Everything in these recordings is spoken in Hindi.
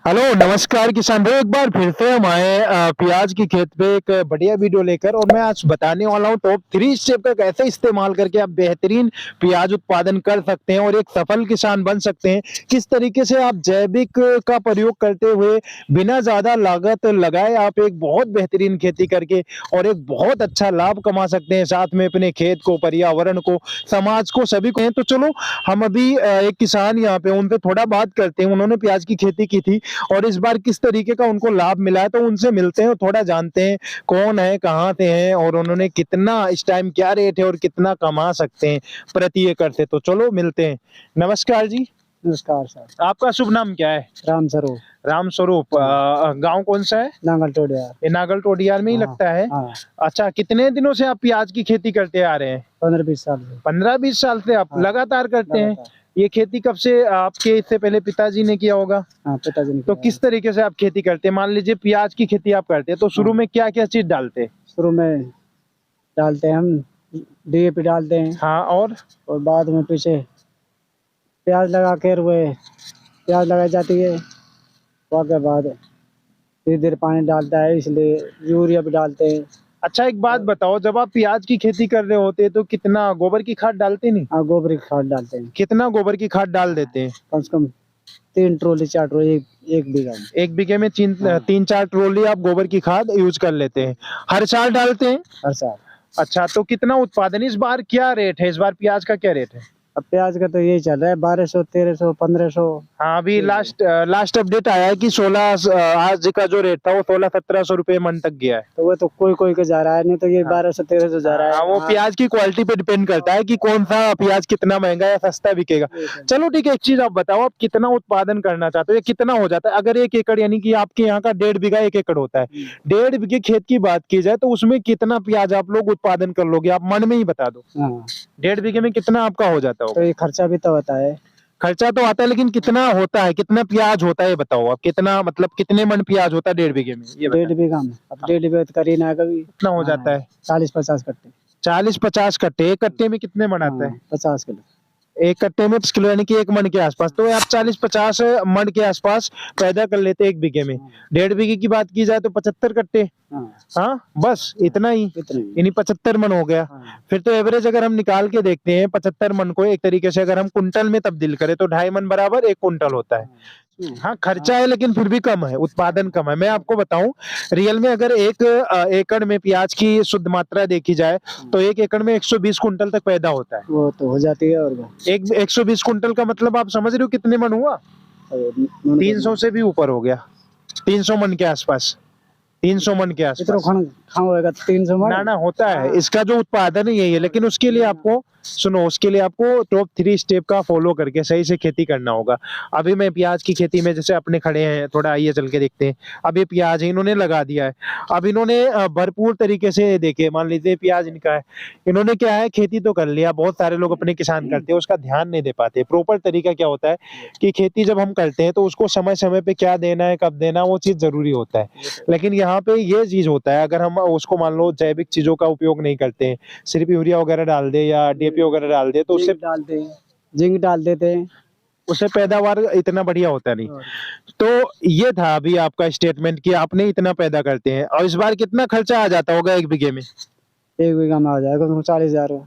हेलो नमस्कार किसान भाई, एक बार फिर से हम आए प्याज की खेत पे एक बढ़िया वीडियो लेकर। और मैं आज बताने वाला हूँ टॉप 3 स्टेप का कैसे इस्तेमाल करके आप बेहतरीन प्याज उत्पादन कर सकते हैं और एक सफल किसान बन सकते हैं। किस तरीके से आप जैविक का प्रयोग करते हुए बिना ज्यादा लागत लगाए आप एक बहुत बेहतरीन खेती करके और एक बहुत अच्छा लाभ कमा सकते हैं, साथ में अपने खेत को, पर्यावरण को, समाज को, सभी को। तो चलो हम अभी एक किसान यहाँ पे उन पे थोड़ा बात करते हैं। उन्होंने प्याज की खेती की थी और इस बार किस तरीके का उनको लाभ मिला है, तो उनसे मिलते हैं और थोड़ा जानते हैं कौन है, कहाँ से हैं और उन्होंने कितना, इस टाइम क्या रेट है और कितना कमा सकते हैं प्रति एकड़ से। तो चलो मिलते हैं। नमस्कार जी। नमस्कार सर। आपका शुभ नाम क्या है? राम स्वरूप। राम स्वरूप। गांव कौन सा है? नांगल टोडिया। ये नागल टोडियार में ही हाँ, लगता है। हाँ। अच्छा, कितने दिनों से आप प्याज की खेती करते आ रहे हैं? 15-20 साल से। 15-20 साल से आप हाँ, लगातार करते हैं? लगातार। ये खेती कब से आपके, इससे पहले पिताजी ने किया होगा? हाँ, पिताजी ने तो किया किस है। तरीके से आप खेती करते हैं? मान लीजिए प्याज की खेती आप करते हैं तो शुरू हाँ। में क्या क्या चीज डालते हैं? शुरू में डालते हैं हम डीएपी डालते हैं हाँ, और बाद में पीछे प्याज लगा के प्याज लगाई जाती है। उसके बाद धीरे धीरे पानी डालता है, इसलिए यूरिया भी डालते हैं। अच्छा एक बात बताओ, जब आप प्याज की खेती कर रहे होते हैं तो कितना गोबर की खाद डालते नहीं? हाँ, गोबर की खाद डालते हैं। कितना गोबर की खाद डाल देते हैं? कम से कम 3 ट्रॉली 4 ट्रॉली एक बीघा में। एक बीघे में हाँ। 3-4 ट्रॉली आप गोबर की खाद यूज कर लेते हैं? हर साल डालते हैं? हर साल। अच्छा, तो कितना उत्पादन इस बार, क्या रेट है इस बार प्याज का, क्या रेट है? अब प्याज का तो यही चल रहा है 1200, 1300, 1500। हाँ, अभी लास्ट अपडेट आया है कि 16, आज का जो रेट था वो 1600-1700 रुपए मन तक गया है। तो वो तो कोई का जा रहा है, नहीं तो ये 1200-1300 जा रहा है। हाँ, वो प्याज की क्वालिटी पे डिपेंड करता है कि कौन सा प्याज कितना महंगा या सस्ता बिकेगा। चलो ठीक है, एक चीज आप बताओ, आप कितना उत्पादन करना चाहते हो, ये कितना हो जाता है अगर 1 एकड़, यानी कि आपके यहाँ का 1.5 बीघा 1 एकड़ होता है, 1.5 बीघे खेत की बात की जाए तो उसमें कितना प्याज आप लोग उत्पादन कर लोगे? आप मन में ही बता दो। हाँ। 1.5 बीघे में कितना आपका हो जाता तो होगा? ये खर्चा भी तो होता है। खर्चा तो आता है, लेकिन कितना होता है, कितना प्याज होता है ये बताओ आप। कितना, मतलब कितने मन प्याज होता है 1.5 बीघे में, ये 1.5 बीघा में अब 1.5 बीघा तो कर ही ना है कभी। कितना हो जाता है? 40-50 कट्टे। 40-50 कट्टे। एक कट्टे में कितने मन आता है? 50 किलो। एक कट्टे में 50 किलो, यानी कि 1 मन के आसपास। तो आप 40-50 मन के आसपास पैदा कर लेते हैं 1 बीघे में। 1.5 बीघे की बात की जाए तो 75 कट्टे। हाँ, हाँ, बस इतना ही, इतने। यानी 75 मन हो गया। हाँ। फिर तो एवरेज अगर हम निकाल के देखते हैं 75 मन को एक तरीके से अगर हम कुंटल में तब्दील करें तो 2.5 मन बराबर 1 कुंटल होता है। हाँ, खर्चा है लेकिन फिर भी कम है, उत्पादन कम है। मैं आपको बताऊं, रियल में अगर 1 एकड़ में प्याज की शुद्ध मात्रा देखी जाए तो 1 एकड़ में 120 कुंटल तक पैदा होता है। वो तो हो जाती है। और 120 कुंटल का मतलब आप समझ रहे हो कितने मन हुआ? 300 से भी ऊपर हो गया, 300 मन के आसपास, 300 मन के इतना आसपास। खाना होगा 300 मन। ना होता है, इसका जो उत्पादन है यही है। लेकिन उसके लिए आपको, सुनो, उसके लिए आपको टॉप 3 स्टेप का फॉलो करके सही से खेती करना होगा। अभी मैं प्याज की खेती में, जैसे अपने खड़े हैं, थोड़ा आइए चल के देखते हैं। अब ये प्याज है, इन्होंने लगा दिया है। अब इन्होंने भरपूर तरीके से, देखिए मान लीजिए प्याज इनका है, इन्होंने क्या है, खेती तो कर लिया। बहुत सारे लोग अपने किसान करते हैं, उसका ध्यान नहीं दे पाते। प्रॉपर तरीका क्या होता है कि खेती जब हम करते हैं तो उसको समय समय पे क्या देना है, कब देना, वो चीज जरूरी होता है। लेकिन यहाँ पे ये चीज होता है, अगर हम उसको मान लो जैविक चीजों का उपयोग नहीं करते हैं, सिर्फ यूरिया वगैरह डाल दे या डीएपी वगैरह डाल दे, तो उससे डालते हैं, जिंक डाल देते हैं, उससे पैदावार इतना बढ़िया होता नहीं। तो ये था अभी आपका स्टेटमेंट कि आपने इतना पैदा करते हैं। और इस बार कितना खर्चा आ जाता होगा 1 बीघे में? 1 बीघा में आ जाएगा तो 40,000।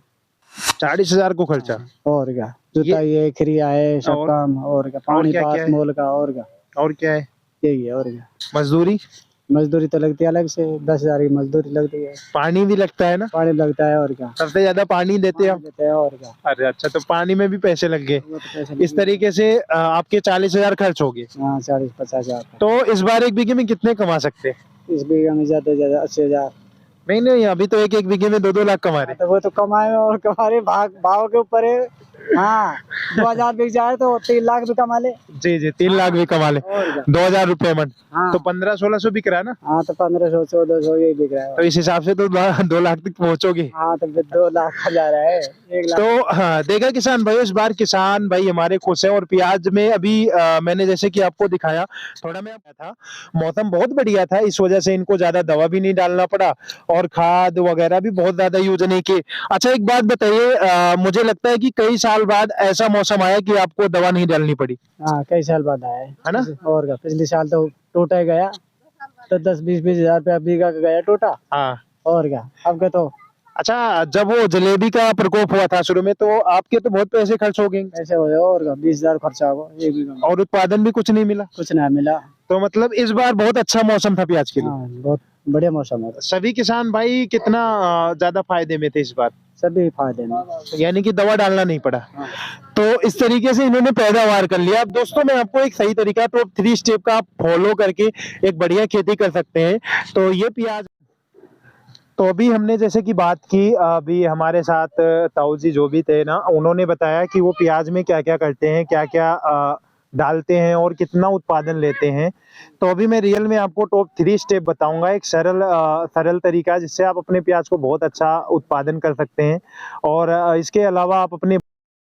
40,000 को खर्चा? और क्या, जुताई है, खरिया है, सब और काम, और क्या, पानी क्या पास क्या है? मोल का, और क्या, और क्या है? यही है। और क्या, मजदूरी? मजदूरी तो लगती है अलग से, 10,000 की मजदूरी लगती है। पानी भी लगता है ना? पानी लगता है। और क्या, सबसे ज्यादा पानी देते हैं आप? देते हैं। और क्या, अरे अच्छा, तो पानी में भी पैसे लग गए। वो तो पैसे इस तरीके से आपके 40,000 खर्च हो गए। हाँ, 40-50,000। तो इस बार 1 बीघे में कितने कमा सकते हैं? इस बीघा में ज्यादा से ज्यादा 80,000। नहीं, अभी तो एक बीघे में 2-2 लाख कमा रहे। तो वो तो कमाए और कमारे भाव के ऊपर है। हाँ, 2,000 बिक जाए तो 3 लाख भी कमा ले। जी, 3 लाख भी कमा ले। और क्या, 2,000 रुपए मन। हाँ। तो 1500-1600 बिक रहा है ना? हाँ, तो 1500, 1400 यही बिक रहा है। तो इस हिसाब से तो 2 लाख तक पहुंचोगे। हाँ, तो फिर 2 लाख का जा रहा है, 1 लाख। तो हाँ, देखा किसान भाई, इस बार किसान भाई हमारे खुश है। और प्याज में अभी मैंने जैसे कि आपको दिखाया, थोड़ा मैं था, मौसम बहुत बढ़िया था, इस वजह से इनको ज्यादा दवा भी नहीं डालना पड़ा और खाद वगैरह भी बहुत ज्यादा यूज नहीं किए। अच्छा एक बात बताइए, मुझे लगता है कि कई साल बाद ऐसा मौसम आया कि आपको दवा नहीं डालनी पड़ी, हाँ कई साल बाद आया है ना? और क्या, पिछले साल तो टोटा ही गया, तो 10-20 हजार रुपया बीघा का गया टोटा। हाँ। और क्या, अब के तो अच्छा जब वो जलेबी का प्रकोप हुआ था शुरू में, तो आपके तो बहुत पैसे खर्च हो गए ऐसे हो गया। और क्या, 20 हजार खर्चा होगा एक बीघा में। और उत्पादन भी कुछ नहीं मिला। कुछ ना मिला। तो मतलब इस बार बहुत अच्छा मौसम था प्याज के लिए। हाँ बहुत बढ़िया मौसम है। सभी किसान भाई कितना ज्यादा फायदे में थे इस बार, सभी फायदे में। यानी कि दवा डालना नहीं पड़ा। हाँ। तो इस तरीके से इन्होंने पैदावार कर लिया। अब दोस्तों मैं आपको एक सही तरीका तो 3 स्टेप का आप फॉलो करके एक बढ़िया खेती कर सकते हैं। तो ये प्याज, तो अभी हमने जैसे कि बात की, अभी हमारे साथ ताऊ जी जो भी थे ना, उन्होंने बताया कि वो प्याज में क्या क्या करते हैं, क्या क्या डालते हैं और कितना उत्पादन लेते हैं। तो अभी मैं रियल में आपको टॉप 3 स्टेप बताऊंगा, एक सरल तरीका जिससे आप अपने प्याज को बहुत अच्छा उत्पादन कर सकते हैं। और इसके अलावा आप अपने